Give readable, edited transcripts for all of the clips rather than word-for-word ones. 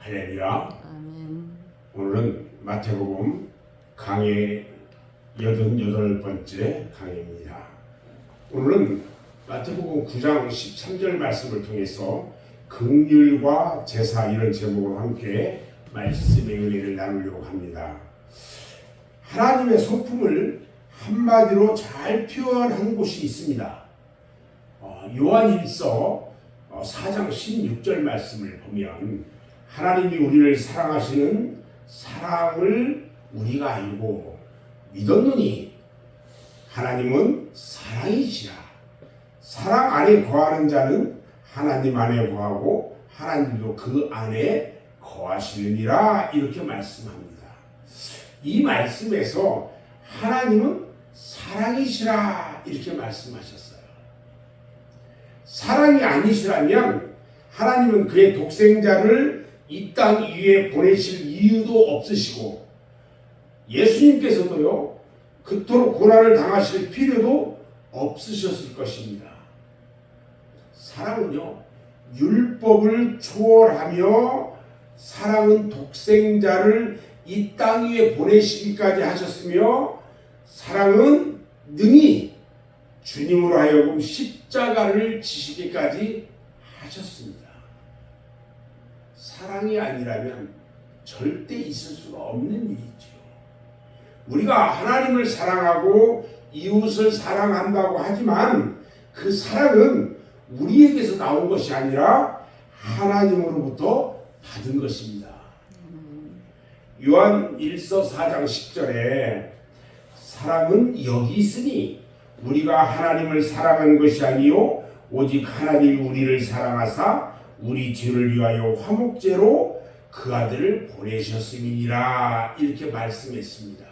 할렐루야. 아멘. 오늘은 마태복음 강의 88번째 강의입니다. 오늘은 마태복음 9장 13절 말씀을 통해서 긍휼과 제사 이런 제목으로 함께 말씀의 은혜를 나누려고 합니다. 하나님의 성품을 한마디로 잘 표현한 곳이 있습니다. 요한일서 4장 16절 말씀을 보면 하나님이 우리를 사랑하시는 사랑을 우리가 알고 믿었느니 하나님은 사랑이시라. 사랑 안에 거하는 자는 하나님 안에 거하고 하나님도 그 안에 거하시느니라. 이렇게 말씀합니다. 이 말씀에서 하나님은 사랑이시라 이렇게 말씀하셨어요. 사랑이 아니시라면 하나님은 그의 독생자를 이 땅 위에 보내실 이유도 없으시고 예수님께서도요 그토록 고난을 당하실 필요도 없으셨을 것입니다. 사랑은요 율법을 초월하며 사랑은 독생자를 이 땅 위에 보내시기까지 하셨으며 사랑은 능히 주님으로 하여금 십자가를 지시기까지 하셨습니다. 사랑이 아니라면 절대 있을 수가 없는 일이죠. 우리가 하나님을 사랑하고 이웃을 사랑한다고 하지만 그 사랑은 우리에게서 나온 것이 아니라 하나님으로부터 받은 것입니다. 요한 1서 4장 10절에 사랑은 여기 있으니 우리가 하나님을 사랑한 것이 아니요 오직 하나님이 우리를 사랑하사 우리 죄를 위하여 화목제로 그 아들을 보내셨음이니라. 이렇게 말씀했습니다.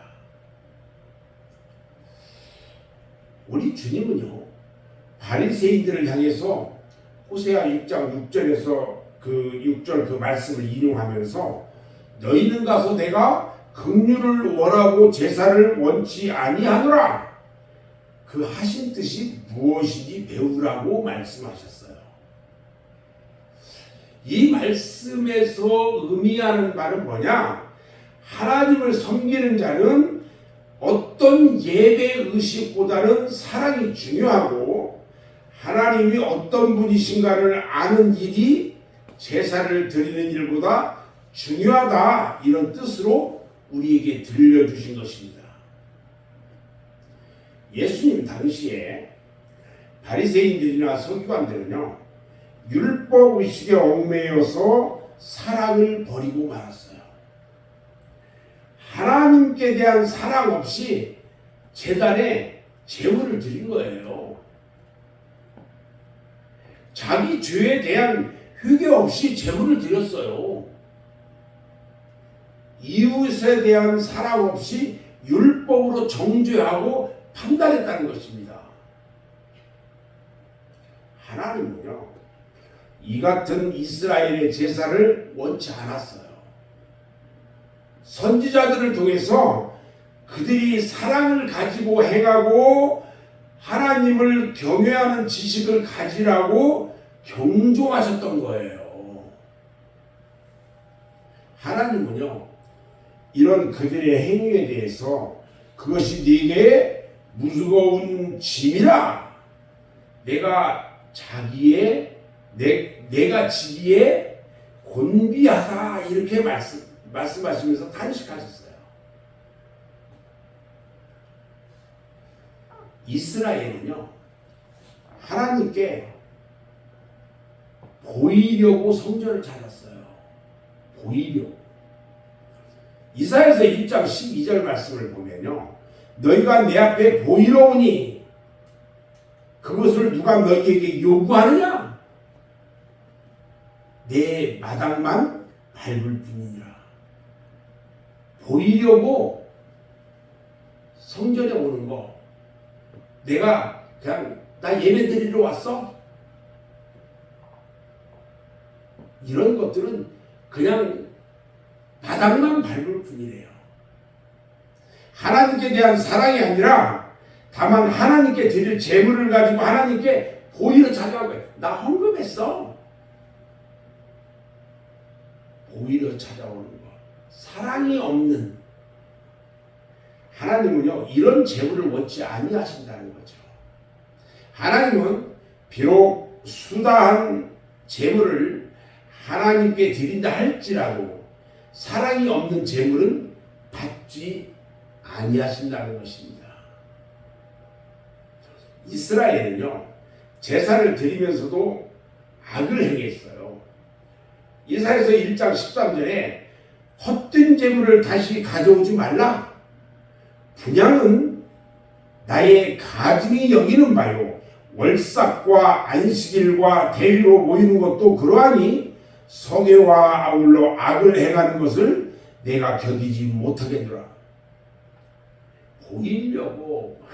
우리 주님은요 바리새인들을 향해서 호세아 6장 6절에서 그 6절 그 말씀을 인용하면서 너희는 가서 내가 긍휼을 원하고 제사를 원치 아니하노라 그 하신 뜻이 무엇인지 배우라고 말씀하셨어요. 이 말씀에서 의미하는 말은 뭐냐? 하나님을 섬기는 자는 어떤 예배 의식보다는 사랑이 중요하고 하나님이 어떤 분이신가를 아는 일이 제사를 드리는 일보다 중요하다 이런 뜻으로 우리에게 들려주신 것입니다. 예수님 당시에 바리새인들이나 서기관들은요 율법 의식에 얽매여서 사랑을 버리고 말았어요. 하나님께 대한 사랑 없이 제단에 제물을 드린 거예요. 자기 죄에 대한 회개 없이 제물을 드렸어요. 이웃에 대한 사랑 없이 율법으로 정죄하고 판단했다는 것입니다. 하나님은요 이 같은 이스라엘의 제사를 원치 않았어요. 선지자들을 통해서 그들이 사랑을 가지고 행하고 하나님을 경외하는 지식을 가지라고 경종하셨던 거예요. 하나님은요 이런 그들의 행위에 대해서 그것이 네게 무거운 짐이라 내가 내가 지기에 곤비하다 이렇게 말씀하시면서 탄식하셨어요. 이스라엘은요 하나님께 보이려고 성전을 찾았어요. 보이려고. 이사야서 1장 12절 말씀을 보면요 너희가 내 앞에 보이러 오니 그것을 누가 너희에게 요구하느냐? 내 마당만 밟을 뿐이니라. 보이려고 성전에 오는 거 내가 그냥 나 예배 드리러 왔어? 이런 것들은 그냥 바닥만 밟을 뿐이래요. 하나님께 대한 사랑이 아니라 다만 하나님께 드릴 재물을 가지고 하나님께 보이러 찾아가고 나 헌금했어. 오히려 찾아오는 것. 사랑이 없는 하나님은요 이런 재물을 원치 아니하신다는 거죠. 하나님은 비록 수다한 재물을 하나님께 드린다 할지라도 사랑이 없는 재물은 받지 아니하신다는 것입니다. 이스라엘은요 제사를 드리면서도 악을 행했어요. 이사야서 1장 13절에 헛된 재물을 다시 가져오지 말라. 분향은 나의 가증이 여기는 바요. 월삭과 안식일과 대리로 모이는 것도 그러하니 성회와 아울러 악을 행하는 것을 내가 견디지 못하겠노라. 보이려고 막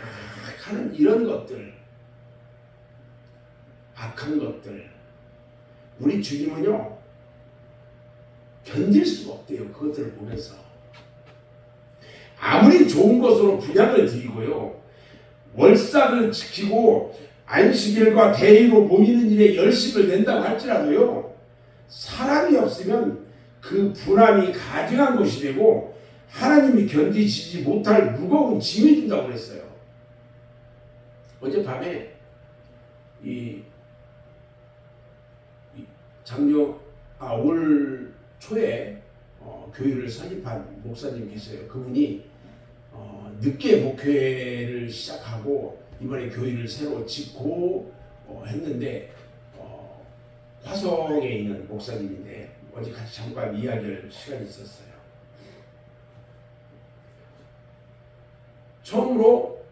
하는 이런 것들, 악한 것들, 우리 주님은요 견딜 수가 없대요. 그것들을 보면서 아무리 좋은 것으로 분향을 드리고요 월삭을 지키고 안식일과 대의로 모이는 일에 열심을 낸다고 할지라도요 사람이 없으면 그 분함이 가증한 것이 되고 하나님이 견디시지 못할 무거운 짐이 된다고 그랬어요. 어젯밤에 올 초에 교회를 설립한 목사님 계세요. 그분이 늦게 목회를 시작하고 이번에 교회를 새로 짓고 했는데 화성에 있는 목사님인데 어제 같이 잠깐 이야기할 시간이 있었어요. 처음으로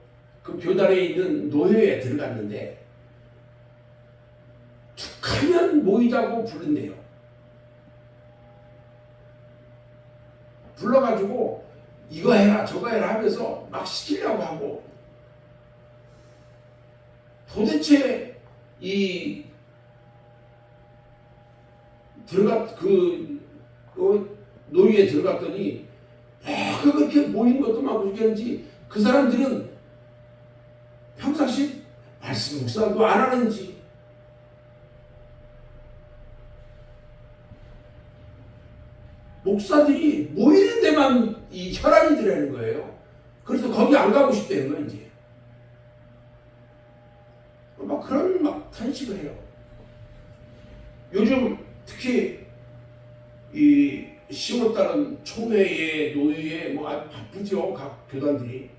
그 교단에 있는 노회에 들어갔는데 툭하면 모이자고 부른대요. 불러가지고 이거 해라 저거 해라 하면서 막 시키려고 하고 도대체 노위에 들어갔더니 그렇게 모인 것도 막 그렇게 하는지 그 사람들은 평상시 말씀 묵상도 안 하는지 목사들이 모이는 데만 이 혈안이 들어가는 거예요. 그래서 거기 안 가고 싶다는 거예요. 이제 막 그런 막 탄식을 해요. 요즘 특히 이 10월달은 총회에 노회에 뭐 아주 바쁘죠. 각 교단들이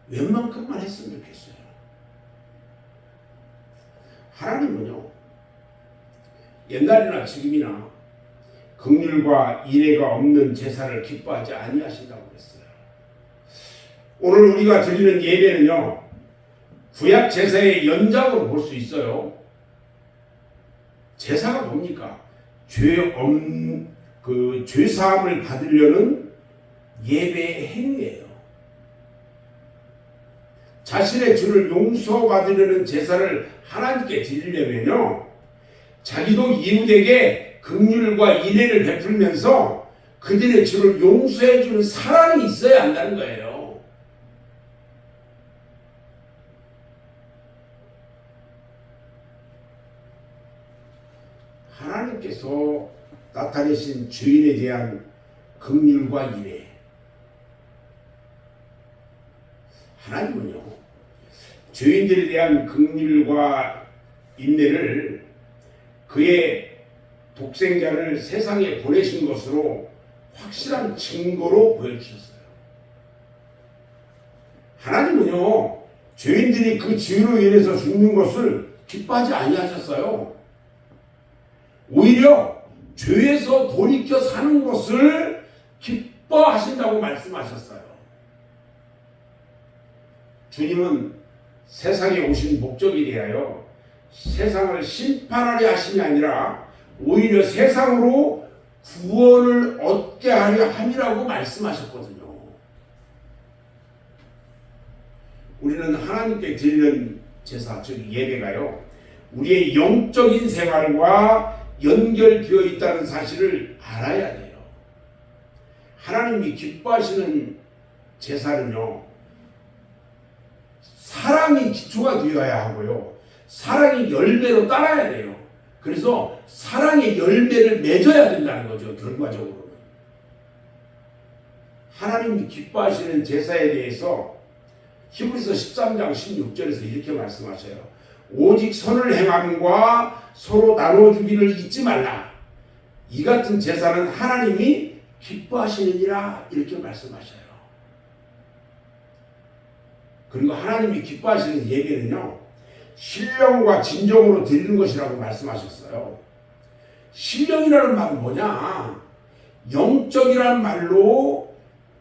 웬만큼만 했으면 좋겠어요. 하나님은요 옛날이나 지금이나 긍휼과 인애가 없는 제사를 기뻐하지 아니하신다고 했어요. 오늘 우리가 드리는 예배는요 구약 제사의 연장으로 볼 수 있어요. 제사가 뭡니까? 죄 사함을 받으려는 예배의 행위예요. 자신의 죄를 용서받으려는 제사를 하나님께 드리려면요 자기도 이웃에게 긍휼과 인애를 베풀면서 그들의 죄를 용서해주는 사랑이 있어야 한다는 거예요. 하나님께서 나타내신 죄인에 대한 긍휼과 인애. 하나님은요 죄인들에 대한 긍휼과 인애를 그의 독생자를 세상에 보내신 것으로 확실한 증거로 보여주셨어요. 하나님은요 죄인들이 그 죄로 인해서 죽는 것을 기뻐하지 아니하셨어요. 오히려 죄에서 돌이켜 사는 것을 기뻐하신다고 말씀하셨어요. 주님은 세상에 오신 목적에 대하여 세상을 심판하려 하심이 아니라 오히려 세상으로 구원을 얻게 하려 함이라고 말씀하셨거든요. 우리는 하나님께 드리는 제사, 즉 예배가요 우리의 영적인 생활과 연결되어 있다는 사실을 알아야 돼요. 하나님이 기뻐하시는 제사는요 사랑이 기초가 되어야 하고요 사랑이 열매로 따라야 돼요. 그래서 사랑의 열매를 맺어야 된다는 거죠. 결과적으로는. 하나님이 기뻐하시는 제사에 대해서 히브리서 13장 16절에서 이렇게 말씀하셔요. 오직 선을 행함과 서로 나눠주기를 잊지 말라. 이 같은 제사는 하나님이 기뻐하시느니라 이렇게 말씀하셔요. 그리고 하나님이 기뻐하시는 예배는요, 신령과 진정으로 드리는 것이라고 말씀하셨어요. 신령이라는 말은 뭐냐? 영적이라는 말로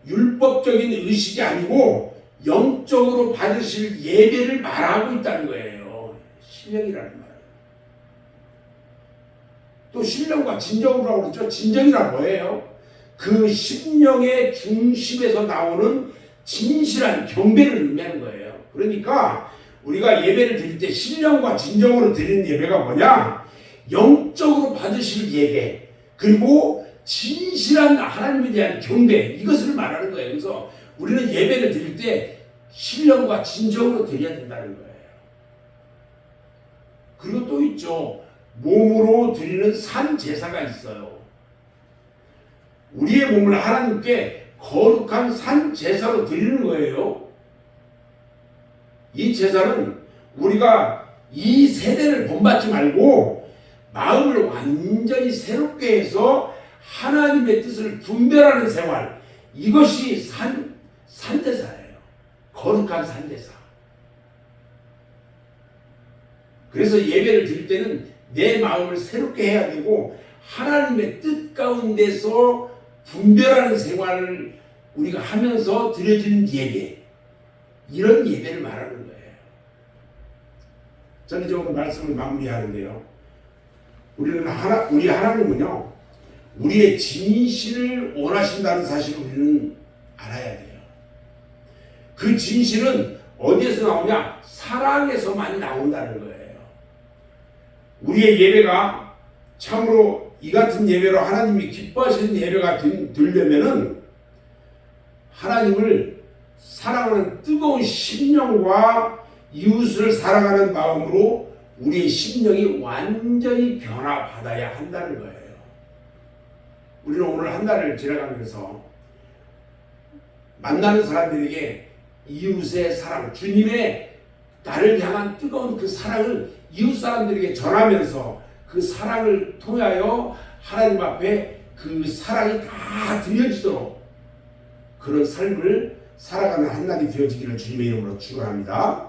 율법적인 의식이 아니고 영적으로 받으실 예배를 말하고 있다는 거예요. 신령이라는 말은. 또 신령과 진정으로 그러죠. 진정이란 뭐예요? 그 심령의 중심에서 나오는 진실한 경배를 의미하는 거예요. 그러니까 우리가 예배를 드릴 때 신령과 진정으로 드리는 예배가 뭐냐? 영적으로 받으실 예배, 그리고 진실한 하나님에 대한 경배, 이것을 말하는 거예요. 그래서 우리는 예배를 드릴 때 신령과 진정으로 드려야 된다는 거예요. 그리고 또 있죠. 몸으로 드리는 산 제사가 있어요. 우리의 몸을 하나님께 거룩한 산 제사로 드리는 거예요. 이 제사는 우리가 이 세대를 본받지 말고 마음을 완전히 새롭게 해서 하나님의 뜻을 분별하는 생활, 이것이 산제사예요. 거룩한 산제사. 그래서 예배를 드릴 때는 내 마음을 새롭게 해야 되고 하나님의 뜻 가운데서 분별하는 생활을 우리가 하면서 드려지는 예배, 이런 예배를 말하는 거예요. 전체적으로 말씀을 마무리하는데요, 우리 하나님은요, 우리의 진실을 원하신다는 사실을 우리는 알아야 돼요. 그 진실은 어디에서 나오냐? 사랑에서만 나온다는 거예요. 우리의 예배가 참으로 이 같은 예배로 하나님이 기뻐하시는 예배가 되려면은 하나님을 사랑하는 뜨거운 심령과 이웃을 사랑하는 마음으로 우리의 심령이 완전히 변화받아야 한다는 거예요. 우리는 오늘 한 달을 지나가면서 만나는 사람들에게 이웃의 사랑, 주님의 나를 향한 뜨거운 그 사랑을 이웃 사람들에게 전하면서 그 사랑을 통하여 하나님 앞에 그 사랑이 다 드려지도록 그런 삶을 살아가는 한 날이 되어지기를 주님의 이름으로 축원합니다.